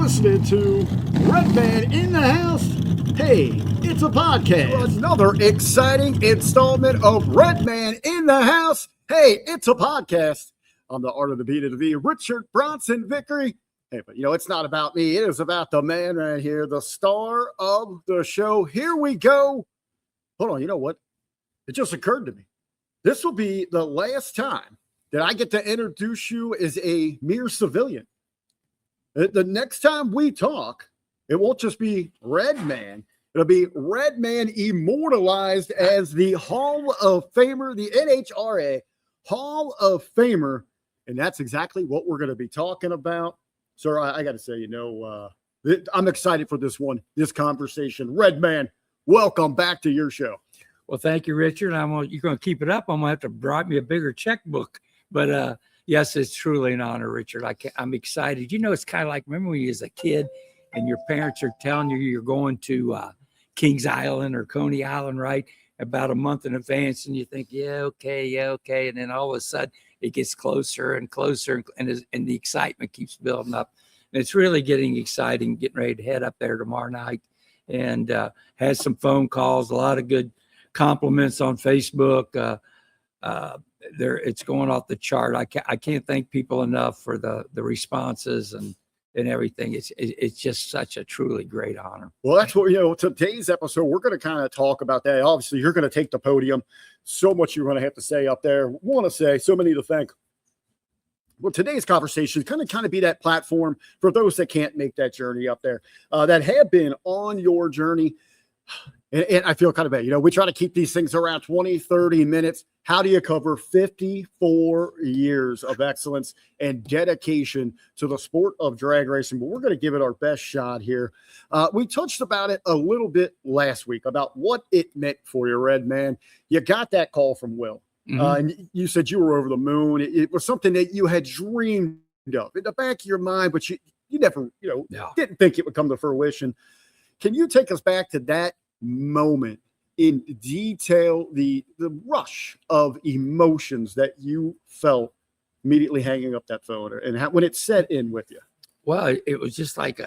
listening to Redman in the House. Hey, it's a podcast. Another exciting installment of Redman in the House. Hey, it's a podcast. I'm the Art of the Beat of the V, Richard Bronson Vickery. Hey, but it's not about me. It is about the man right here, the star of the show. Here we go. Hold on, you know what? It just occurred to me. This will be the last time that I get to introduce you as a mere civilian. The next time we talk, it won't just be Redman. It'll be Redman immortalized as the Hall of Famer, the NHRA Hall of Famer. And that's exactly what we're going to be talking about. Sir, I got to say, I'm excited for this conversation. Redman, welcome back to your show. Well, thank you, Richard. You're going to keep it up. I'm going to have to write me a bigger checkbook. But yes, it's truly an honor, Richard. I'm excited. It's kind of like, remember when you was a kid and your parents are telling you you're going to Kings Island or Coney Island, right? About a month in advance, and you think, yeah, okay. And then all of a sudden it gets closer and closer, and the excitement keeps building up. And it's really getting exciting, getting ready to head up there tomorrow night. And had some phone calls, a lot of good compliments on Facebook. It's going off the chart. I can't thank people enough for the responses and everything. It's just such a truly great honor. Well, that's what today's episode, we're going to kind of talk about that. Obviously, you're going to take the podium. So much you're going to have to say up there. Want to say, so many to thank. Well, today's conversation is kind of be that platform for those that can't make that journey up there, that have been on your journey. And I feel kind of bad. We try to keep these things around 20, 30 minutes. How do you cover 54 years of excellence and dedication to the sport of drag racing? But we're going to give it our best shot here. We touched about it a little bit last week about what it meant for you, Redman. You got that call from Will. Mm-hmm. And you said you were over the moon. It was something that you had dreamed of in the back of your mind, but you never, didn't think it would come to fruition. Can you take us back to that moment in detail, the rush of emotions that you felt immediately hanging up that phone, and when it set in with you? Well, it was just like,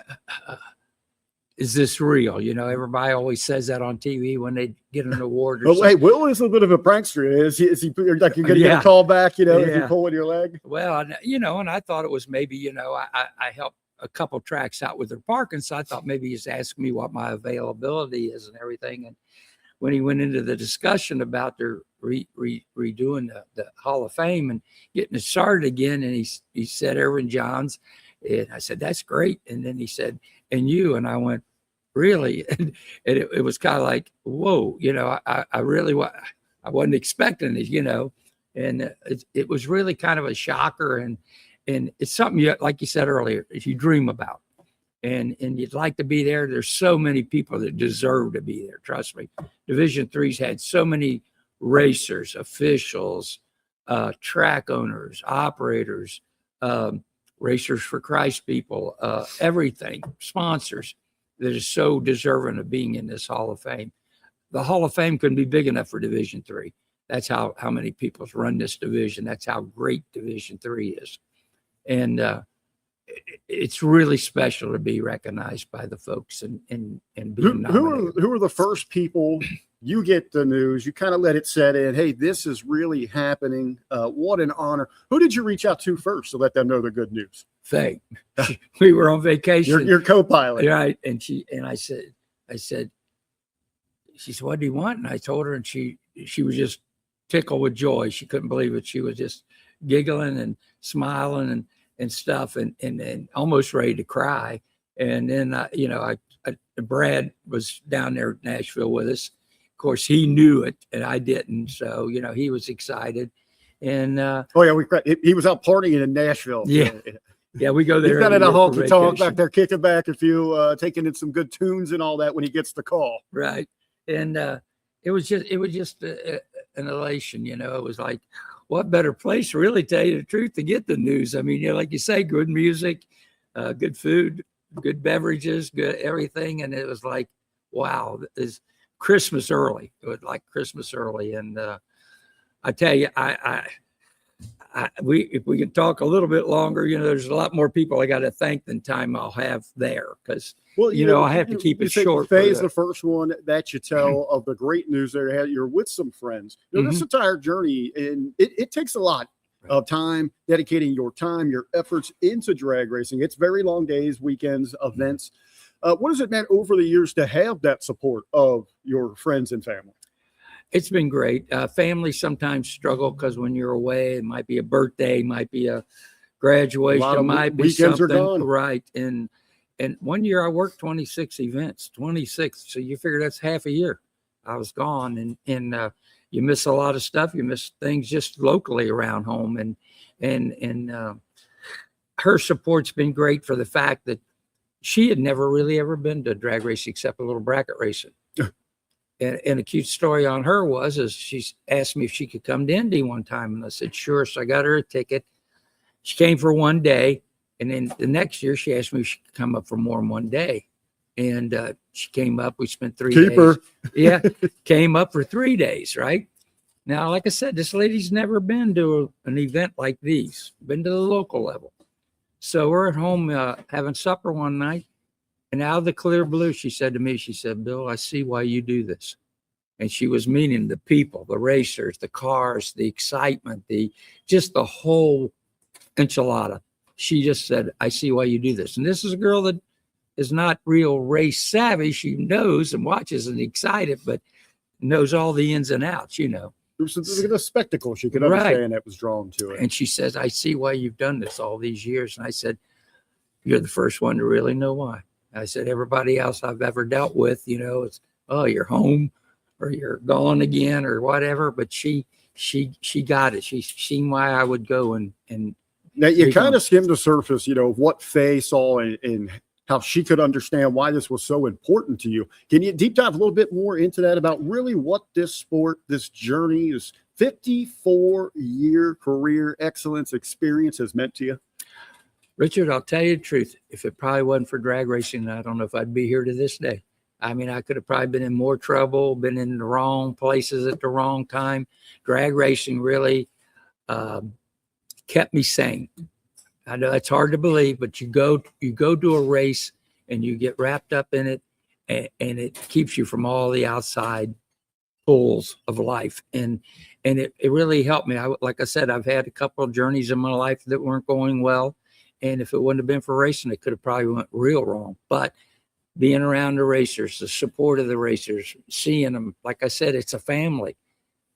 is this real? Everybody always says that on TV when they get an award. Oh, hey, Will is a bit of a prankster. Is he like you're going to get a call back, if you pull in your leg? Well, and I thought it was maybe, I helped a couple tracks out with their parking, so I thought maybe he's asking me what my availability is and everything. And when he went into the discussion about their redoing the Hall of Fame and getting it started again, and he said Irvin Johns, and I said, that's great. And then he said, and you, and I went, really? And it was kind of like, whoa, I really I wasn't expecting it, and it was really kind of a shocker. And it's something like you said earlier, if you dream about, and you'd like to be there. There's so many people that deserve to be there. Trust me. Division III's had so many racers, officials, track owners, operators, Racers for Christ people, everything, sponsors that is so deserving of being in this Hall of Fame. The Hall of Fame couldn't be big enough for Division III. That's how many people run this division. That's how great Division III is. And it's really special to be recognized by the folks and being nominated. Who are the first people you get the news, you kind of let it set in, hey, this is really happening. What an honor. Who did you reach out to first to let them know the good news? Faye. We were on vacation. Your co-pilot. Right. And I said, she said, what do you want? And I told her, and she was just tickled with joy. She couldn't believe it. She was just giggling and smiling and stuff and almost ready to cry. And then, Brad was down there at Nashville with us. Of course, he knew it and I didn't. So, he was excited. And he was out partying in Nashville. Yeah. Yeah, we go there. He's got in a honky tonk back there, kicking back a few, taking in some good tunes and all that when he gets the call. Right. And it was just an elation, It was like, what better place, really, tell you the truth, to get the news? I mean, like you say, good music, good food, good beverages, good everything. And it was like, wow, it's Christmas early. It was like Christmas early. And I tell you, if we can talk a little bit longer, there's a lot more people I got to thank than time I'll have there, because Well, I have to keep it said short. Faye is the first one that you tell of the great news there. You're with some friends. This entire journey, and it takes a lot of time, dedicating your time, your efforts into drag racing. It's very long days, weekends, events. What has it meant over the years to have that support of your friends and family? It's been great. Family sometimes struggle because when you're away, it might be a birthday, might be a graduation, it might be weekends something. are gone. Right. And one year I worked 26 events, 26. So you figure that's half a year I was gone, and you miss a lot of stuff. You miss things just locally around home. And her support's been great for the fact that she had never really ever been to drag racing except a little bracket racing. And a cute story on her is she asked me if she could come to Indy one time. And I said, sure. So I got her a ticket. She came for one day. And then the next year she asked me if she could come up for more than one day. And she came up. We spent 3 days. Her. Yeah. Came up for 3 days. Right. Now, like I said, this lady's never been to an event like these, been to the local level. So we're at home having supper one night. And out of the clear blue, she said to me, she said, Bill, I see why you do this. And she was meaning the people, the racers, the cars, the excitement, just the whole enchilada. She just said, I see why you do this. And this is a girl that is not real race savvy. She knows and watches and excited, but knows all the ins and outs, There was a spectacle she could understand that was drawn to it. And she says, I see why you've done this all these years. And I said, you're the first one to really know why. I said, everybody else I've ever dealt with, it's, oh, you're home or you're gone again or whatever. But she got it. She's seen why I would go and now you kind of skimmed the surface, of what Faye saw and how she could understand why this was so important to you. Can you deep dive a little bit more into that about really what this sport, this journey, this 54-year career excellence experience has meant to you? Richard, I'll tell you the truth. If it probably wasn't for drag racing, I don't know if I'd be here to this day. I mean, I could have probably been in more trouble, been in the wrong places at the wrong time. Drag racing really kept me sane. I know it's hard to believe, but you go to a race and you get wrapped up in it, and it keeps you from all the outside pulls of life. And it really helped me. Like I said, I've had a couple of journeys in my life that weren't going well. And if it wouldn't have been for racing, it could have probably went real wrong. But being around the racers, the support of the racers, seeing them, like I said, it's a family.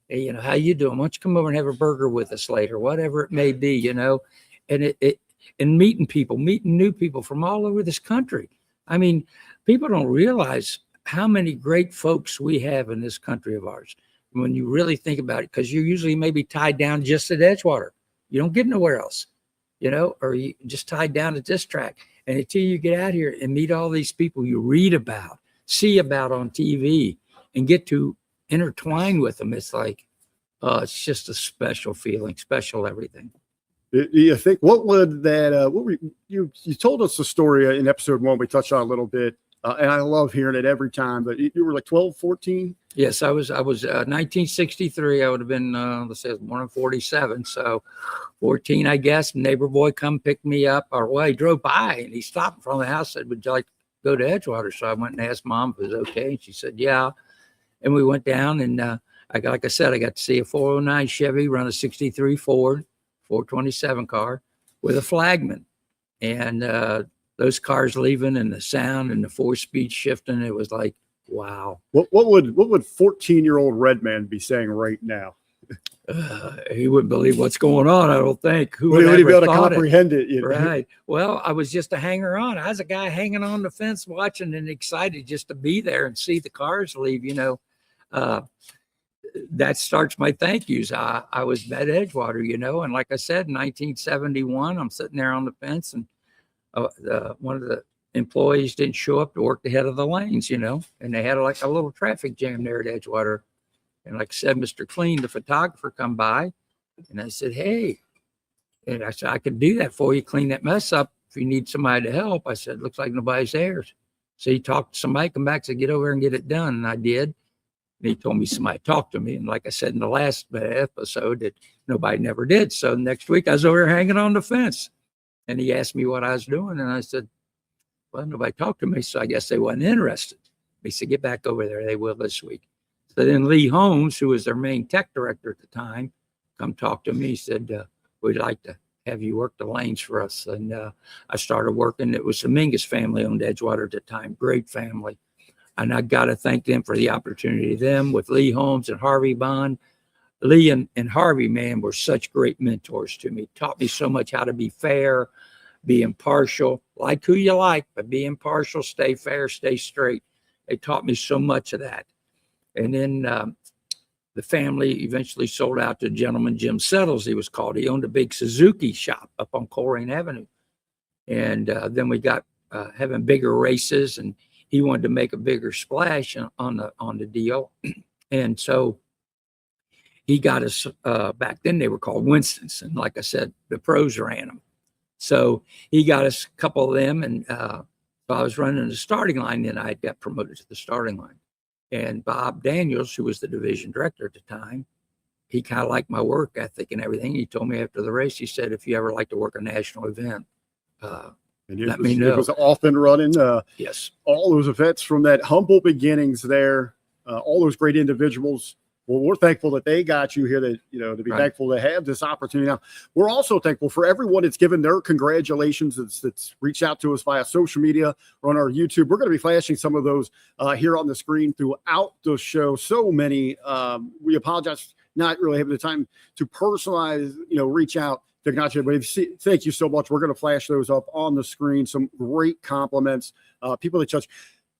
Hey, how you doing? Why don't you come over and have a burger with us later, whatever it may be, and and meeting new people from all over this country. I mean, people don't realize how many great folks we have in this country of ours when you really think about it, because you're usually maybe tied down just at Edgewater. You don't get nowhere else. Or you just tied down at this track. And until you get out here and meet all these people you read about, see about on TV, and get to intertwine with them, it's like, it's just a special feeling, special everything. You think, what would that, you told us the story in episode 1, we touched on a little bit, and I love hearing it every time, but you were like 12, 14? Yes, I was 1963. I would have been, let's say, born in 47. So 14, I guess. Neighbor boy come pick me up. He drove by and he stopped in front of the house, said, would you like to go to Edgewater? So I went and asked Mom if it was okay. And she said, yeah. And we went down, and like I said, I got to see a 409 Chevy run a 63 Ford 427 car with a flagman. And those cars leaving and the sound and the 4-speed shifting, it was like, wow. What would 14-year-old Redman be saying right now? He wouldn't believe what's going on, I don't think. Who would he be able to comprehend it? Right. Well, I was just a hanger on. I was a guy hanging on the fence watching and excited just to be there and see the cars leave. That starts my thank yous. I was at Edgewater, and like I said, in 1971, I'm sitting there on the fence, and one of the employees didn't show up to work the head of the lanes, and they had like a little traffic jam there at Edgewater. And like I said, Mr. Clean, the photographer, come by, and I said, hey, and I said, I could do that for you, clean that mess up if you need somebody to help. I said, looks like nobody's there. So he talked to somebody, come back, said, get over and get it done. And I did. And he told me somebody talked to me. And like I said in the last episode, that nobody never did. So next week I was over there hanging on the fence, and he asked me what I was doing. And I said, well, nobody talked to me, so I guess they wasn't interested. He said, get back over there. They will this week. So then Lee Holmes, who was their main tech director at the time, come talk to me. He said, we'd like to have you work the lanes for us. And I started working. It was the Mingus family owned Edgewater at the time. Great family. And I got to thank them for the opportunity. Them with Lee Holmes and Harvey Bond. Lee and Harvey, man, were such great mentors to me. Taught me so much how to be fair, be impartial, like who you like, but be impartial, stay fair, stay straight. They taught me so much of that. And then the family eventually sold out to a gentleman, Jim Settles, he was called. He owned a big Suzuki shop up on Coleraine Avenue. And then we got having bigger races, and he wanted to make a bigger splash on the deal. And so he got us, back then they were called Winston's. And like I said, the pros ran them. So he got us a couple of them. And so I was running the starting line. Then I got promoted to the starting line. And Bob Daniels, who was the division director at the time, he kind of liked my work ethic and everything. He told me after the race, he said, if you ever like to work a national event, let me know. It was often running. Yes. All those events from that humble beginnings there, all those great individuals. Well, we're thankful that they got you here to be thankful to have this opportunity. Now, we're also thankful for everyone that's given their congratulations, that's reached out to us via social media or on our YouTube. We're going to be flashing some of those here on the screen throughout the show. So many. We apologize not really having the time to personalize, reach out to congratulate. But thank you so much. We're going to flash those up on the screen. Some great compliments. People that touch.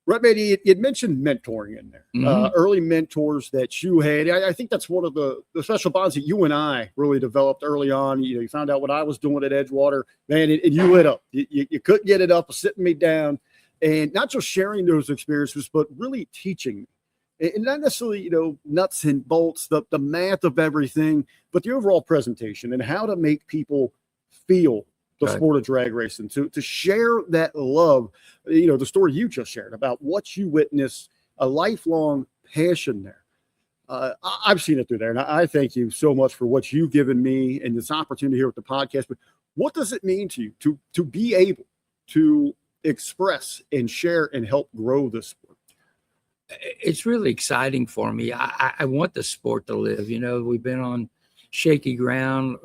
Redman, you had mentioned mentoring in there, early mentors that you had. I think that's one of the special bonds that you and I really developed early on. You found out what I was doing at Edgewater, man, and you lit up. You couldn't get it up, sitting me down, and not just sharing those experiences, but really teaching me. And not necessarily, nuts and bolts, the math of everything, but the overall presentation and how to make people feel the sport of drag racing, to share that love, the story you just shared about what you witnessed, a lifelong passion there. I've seen it through there, and I thank you so much for what you've given me and this opportunity here with the podcast. But what does it mean to you to be able to express and share and help grow this sport? It's really exciting for me. I want the sport to live. We've been on shaky ground.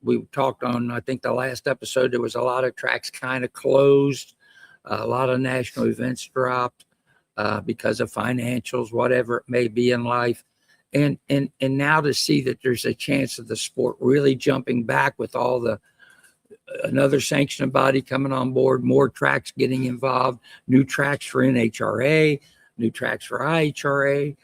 We talked on, I think, the last episode, there was a lot of tracks kind of closed. A lot of national events dropped because of financials, whatever it may be in life. And now to see that there's a chance of the sport really jumping back with another sanctioning body coming on board, more tracks getting involved, new tracks for NHRA, new tracks for IHRA.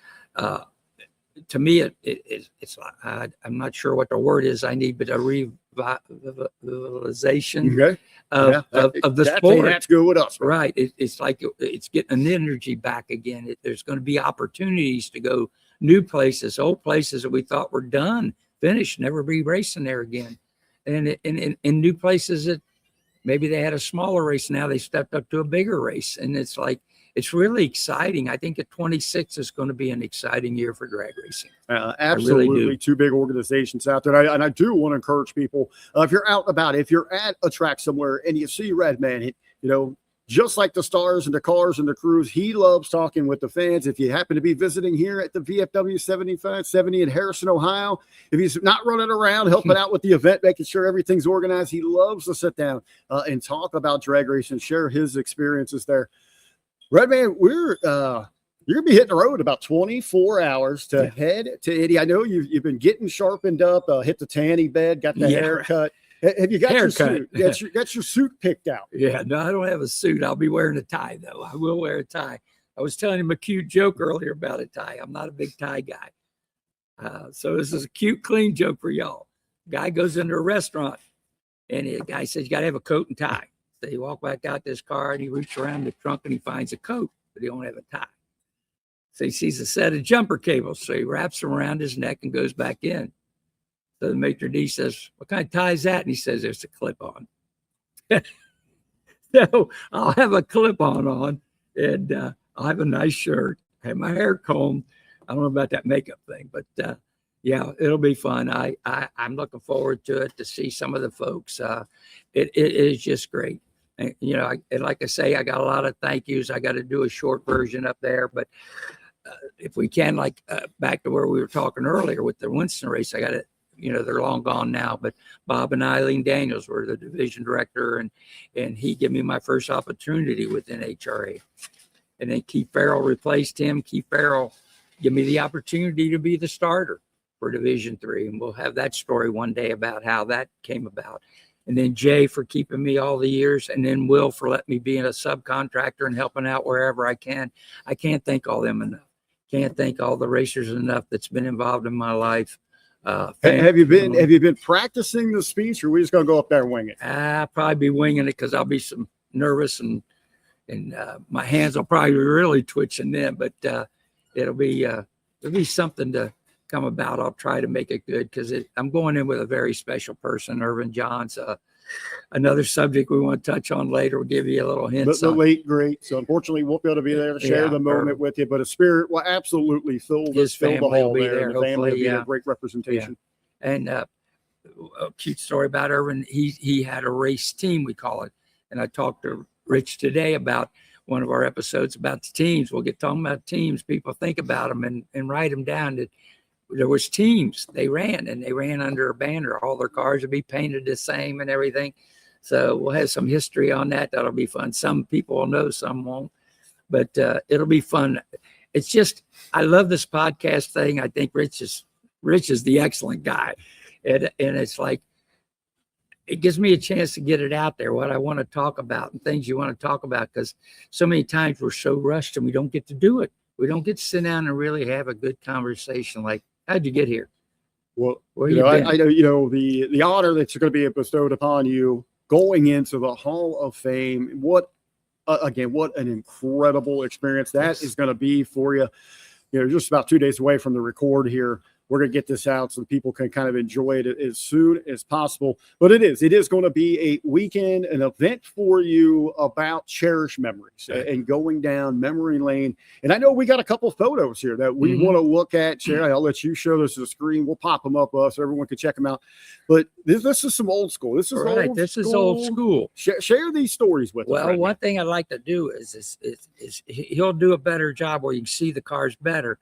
To me, it's I'm not sure what the word is I need, but a revitalization of the sport. That's good with us, right? It's like it's getting an energy back again. There's going to be opportunities to go new places, old places that we thought were done, finished, never be racing there again, and in new places that maybe they had a smaller race, now they stepped up to a bigger race, and it's like. It's really exciting. I think at 26 is going to be an exciting year for drag racing. Absolutely. Really two big organizations out there. And I do want to encourage people, if you're out and about, if you're at a track somewhere and you see Redman, just like the stars and the cars and the crews, he loves talking with the fans. If you happen to be visiting here at the VFW 7570 in Harrison, Ohio, if he's not running around helping out with the event, making sure everything's organized, he loves to sit down and talk about drag racing, share his experiences there. Redman, you're gonna be hitting the road about 24 hours to head to Indy. I know you've been getting sharpened up, hit the tanning bed, got the haircut. Have you got your suit? Got your suit picked out? Yeah, no, I don't have a suit. I'll be wearing a tie though. I will wear a tie. I was telling him a cute joke earlier about a tie. I'm not a big tie guy. So this is a cute, clean joke for y'all. Guy goes into a restaurant and the guy says, you got to have a coat and tie. So he walked back out this car and he reached around the trunk and he finds a coat, but he don't have a tie. So he sees a set of jumper cables. So he wraps them around his neck and goes back in. So the maitre d' says, what kind of tie is that? And he says, it's a clip-on. So I'll have a clip-on on and I'll have a nice shirt, have my hair combed. I don't know about that makeup thing, but Yeah, it'll be fun. I'm looking forward to it, to see some of the folks. It is just great. And, and like I say, I got a lot of thank yous. I got to do a short version up there, but if we can, like back to where we were talking earlier with the Winston race, I got to, they're long gone now, but Bob and Eileen Daniels were the division director, and he gave me my first opportunity with NHRA. And then Keith Farrell replaced him. Keith Farrell gave me the opportunity to be the starter for Division III, and we'll have that story one day about how that came about. And then Jay for keeping me all the years, and then Will for letting me be in a subcontractor and helping out wherever I can. I can't thank all them enough. Can't thank all the racers enough that's been involved in my life. Have you been practicing the speech, or are we just gonna go up there and wing it? I'll probably be winging it because I'll be some nervous and my hands will probably be really twitching then. But it'll be something to come about. I'll try to make it good because I'm going in with a very special person, Irvin Johns. Another subject we want to touch on later. We'll give you a little hint. The late great. So unfortunately, we won't be able to be there to share the moment with you. But a spirit will absolutely fill the hall there. The family will be a great representation. Yeah. And a cute story about Irvin. He had a race team, we call it. And I talked to Rich today about one of our episodes about the teams. We'll get talking about teams. People think about them and write them down. That there was teams they ran, and they ran under a banner. All their cars would be painted the same and everything. So we'll have some history on that. That'll be fun. Some people will know, some won't, but it'll be fun. It's just, I love this podcast thing. I think Rich is the excellent guy. And it's like, it gives me a chance to get it out there, what I want to talk about and things you want to talk about, because so many times we're so rushed and we don't get to do it. We don't get to sit down and really have a good conversation. Like, how'd you get here? Well, I know, the honor that's going to be bestowed upon you going into the Hall of Fame. What an incredible experience that is going to be for you. Just about 2 days away from the record here. We're going to get this out so people can kind of enjoy it as soon as possible. But it is going to be a weekend, an event for you about cherished memories and going down memory lane. And I know we got a couple of photos here that we want to look at. Share. I'll let you show this to the screen. We'll pop them up so everyone can check them out. But this is some old school. This is old This school. is old school. Share these stories with us. Well, one thing I'd like to do is he'll do a better job where you can see the cars better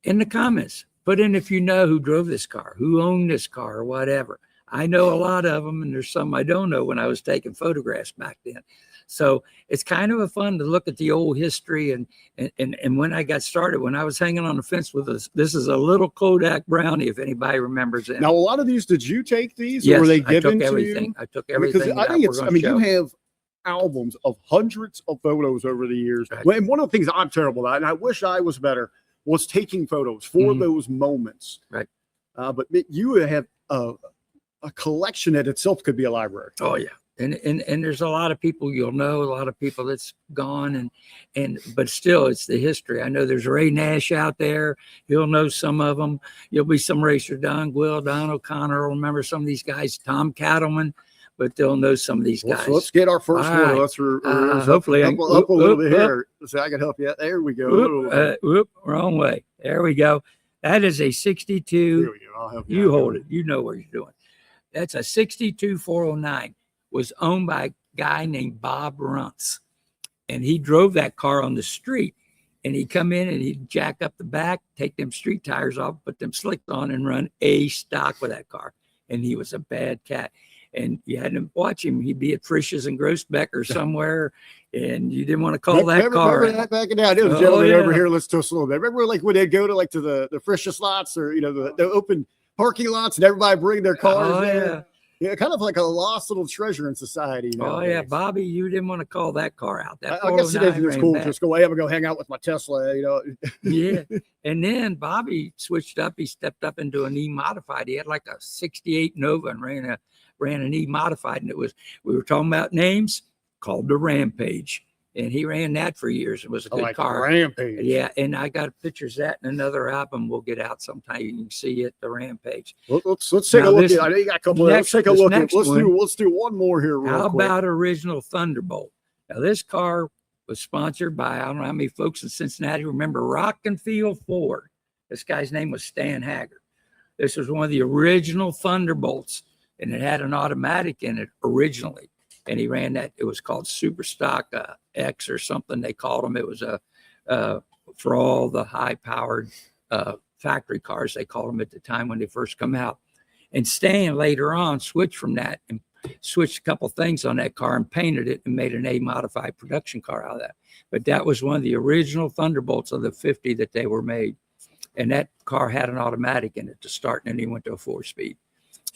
in the comments. Put in if you know who drove this car, who owned this car, or whatever. I know a lot of them, and there's some I don't know when I was taking photographs back then. So it's kind of a fun to look at the old history. And when I got started, when I was hanging on the fence with this is a little Kodak Brownie, if anybody remembers it. Now, a lot of these, did you take these? Yes, or were they given to everything. You? I took everything. Because I think you have albums of hundreds of photos over the years. Right. And one of the things I'm terrible at, and I wish I was better, was taking photos for those moments. Right. But you have a collection that itself could be a library. Oh yeah. And there's a lot of people you'll know, a lot of people that's gone but still it's the history. I know there's Ray Nash out there. You'll know some of them. You'll be some racer, Don O'Connor. Remember some of these guys, Tom Cattleman, but they'll know some of these guys. So let's get our first one. Right. Let's hopefully up a little bit here. So I can help you out. There we go. Wrong way. There we go. That is a 62. Here we go. I'll help you. You hold it. You know what you're doing. That's a 62 409. Was owned by a guy named Bob Runtz. And he drove that car on the street. And he'd come in and he'd jack up the back, take them street tires off, put them slicks on, and run a stock with that car. And he was a bad cat. And you had to watch him. He'd be at Frisch's and Grossbeck or somewhere, and you didn't want to call that car. Remember that back in the day? There was a gentleman over here. Let's toast a little bit. Remember, like when they'd go to the Frisch's lots or the open parking lots, and everybody bring their cars in. Yeah, kind of like a lost little treasure in society. Oh yeah, Bobby, you didn't want to call that car out. That I guess today was cool. Just go away and go hang out with my Tesla. Yeah, and then Bobby switched up. He stepped up into an E-modified. He had like a '68 Nova and ran an E-modified, and we were talking about names, called the Rampage, and he ran that for years. It was a good car. Rampage. Yeah, and I got pictures of that in another album we'll get out sometime. You can see it, the Rampage. Let's take a look. I know you got a couple. Let's take a look. Let's do one more here. How about original Thunderbolt? Now this car was sponsored by, I don't know how many folks in Cincinnati remember Rock and Field Ford. This guy's name was Stan Haggard. This was one of the original Thunderbolts, and it had an automatic in it originally. And he ran that. It was called Super Stock X or something they called them. It was for all the high-powered factory cars, they called them at the time when they first come out. And Stan later on switched from that and switched a couple things on that car and painted it and made an A-modified production car out of that. But that was one of the original Thunderbolts of the 50 that they were made. And that car had an automatic in it to start, and then he went to a 4-speed,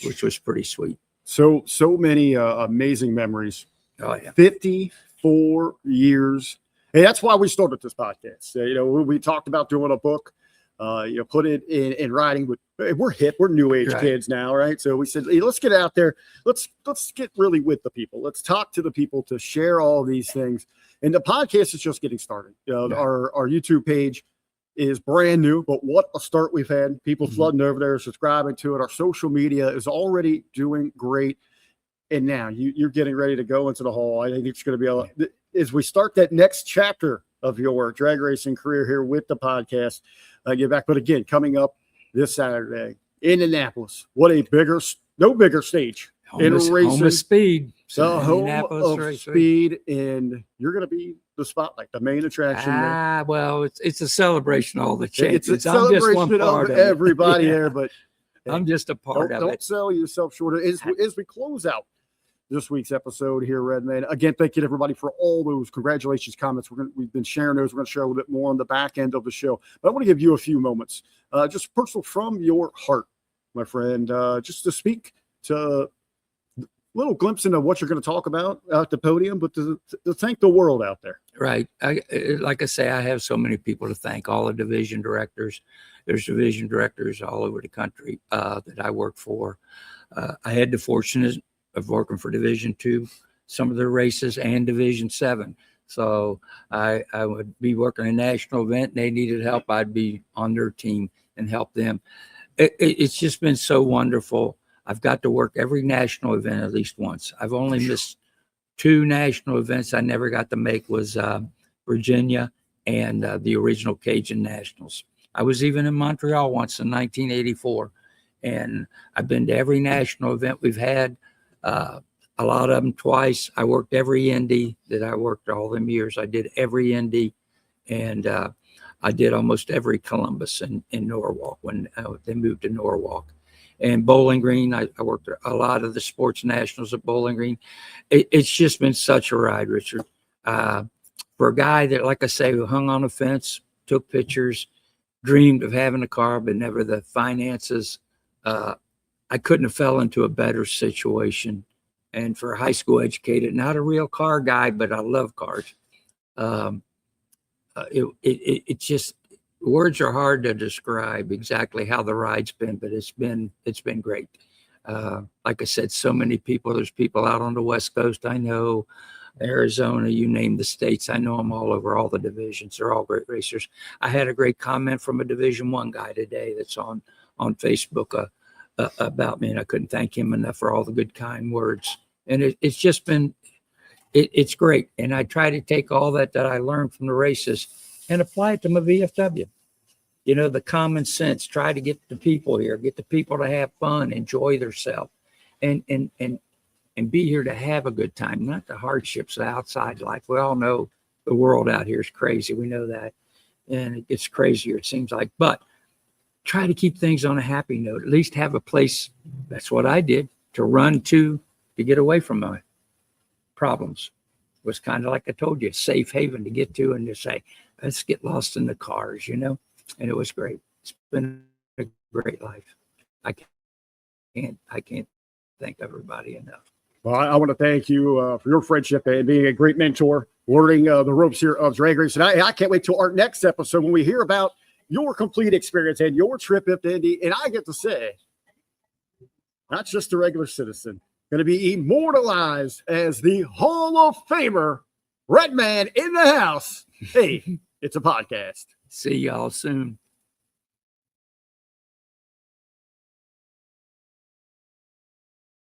which was pretty sweet. So many amazing memories. Oh, yeah. 54 years. Hey, that's why we started this podcast. We talked about doing a book, put it in writing. But we're hip. We're new age kids now, right? So we said, hey, let's get out there. Let's get really with the people. Let's talk to the people to share all these things. And the podcast is just getting started. Our YouTube page is brand new, but what a start we've had. People flooding over there, subscribing to it. Our social media is already doing great. And now you're getting ready to go into the hall. I think it's going to be as we start that next chapter of your drag racing career here with the podcast, get back. But again, coming up this Saturday in Indianapolis, what a no bigger stage in racing. Home of speed. So home of speed, and you're going to be the spotlight, the main attraction. Well, it's a celebration of all the champions. It's a celebration of everybody there, but I'm just a part of it. Don't sell yourself short. As we close out this week's episode here, Redman, again, thank you to everybody for all those congratulations comments. We've been sharing those. We're going to share a little bit more on the back end of the show, but I want to give you a few moments, just personal from your heart, my friend, just to speak to little glimpse into what you're going to talk about at the podium, but to thank the world out there. Right. Like I say, I have so many people to thank, all the division directors. There's division directors all over the country that I work for. I had the fortune of working for Division 2, some of their races, and Division 7. So I would be working a national event and they needed help. I'd be on their team and help them. It's just been so wonderful. I've got to work every national event at least once. I've only missed 2 national events I never got to make was Virginia and the original Cajun Nationals. I was even in Montreal once in 1984, and I've been to every national event we've had, a lot of them twice. I worked every Indy that I worked all them years. I did every Indy, and I did almost every Columbus in Norwalk when they moved to Norwalk. And Bowling Green, I worked a lot of the sports nationals at Bowling Green. It's just been such a ride, Richard. For a guy that, like I say, who hung on a fence, took pictures, dreamed of having a car, but never the finances, I couldn't have fell into a better situation. And for a high school educated, not a real car guy, but I love cars. It just, words are hard to describe exactly how the ride's been, but it's been great. Like I said, so many people. There's people out on the West Coast. I know Arizona, you name the states. I know them all over all the divisions. They're all great racers. I had a great comment from a Division 1 guy today that's on Facebook about me, and I couldn't thank him enough for all the good, kind words. And it's just been, it's great. And I try to take all that I learned from the races and apply it to my VFW. You know, the common sense, try to get the people here, get the people to have fun, enjoy themselves, and be here to have a good time, not the hardships of outside life. We all know the world out here is crazy. We know that. And it gets crazier, it seems like. But try to keep things on a happy note. At least have a place, that's what I did, to run to get away from my problems. It was kind of like I told you, a safe haven to get to and to say, let's get lost in the cars, you know? And it was great. It's been a great life. I can't thank everybody enough. Well, I want to thank you for your friendship and being a great mentor, learning the ropes here of drag racing. I can't wait till our next episode when we hear about your complete experience and your trip up to Indy. And I get to say, not just a regular citizen, going to be immortalized as the Hall of Famer, Redman in the house. Hey, it's a podcast. See y'all soon.